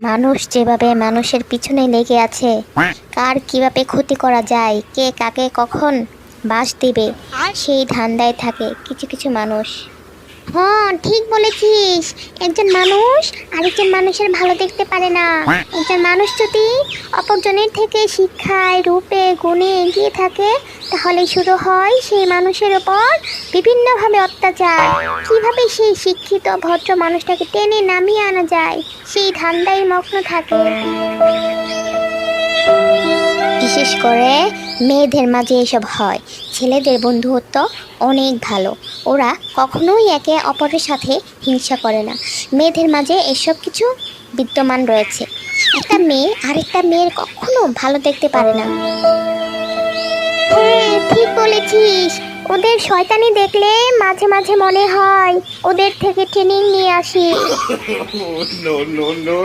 মানুষ যেভাবে মানুষের পিছনে লেগে আছে, কার কিভাবে ক্ষতি করা যায়, কে কাকে কখন বাস দিবে, সেই ধান্দায় থাকে কিছু কিছু মানুষ। হ্যাঁ, ঠিক বলেছিস। একজন মানুষ আরেকজন মানুষের ভালো দেখতে পারে না। একজন মানুষ যদি অপরজনের থেকে শিক্ষায়, রূপে, গুণে এগিয়ে থাকে, তাহলে শুরু হয় সেই মানুষের ওপর বিভিন্নভাবে অত্যাচার। কিভাবে সেই শিক্ষিত ভদ্র মানুষটাকে টেনে নামিয়ে আনা যায়, সেই ধান্দায় মগ্ন থাকে। বিশেষ করে মেয়েদের মাঝে এসব হয়। ছেলেদের বন্ধুত্ব অনেক ভালো, ওরা কখনোই একে অপরের সাথে হিংসা করে না। মেয়েদের মাঝে এসব কিছু বিদ্যমান রয়েছে। একটা মেয়ে আরেকটা মেয়ের কখনো ভালো দেখতে পারে না। হ্যাঁ, ঠিক বলেছিস। ওদের শয়তানি দেখলে মাঝে মাঝে মনে হয় ওদের থেকে ট্রেনিং নিয়ে আসি। No, no, no, no.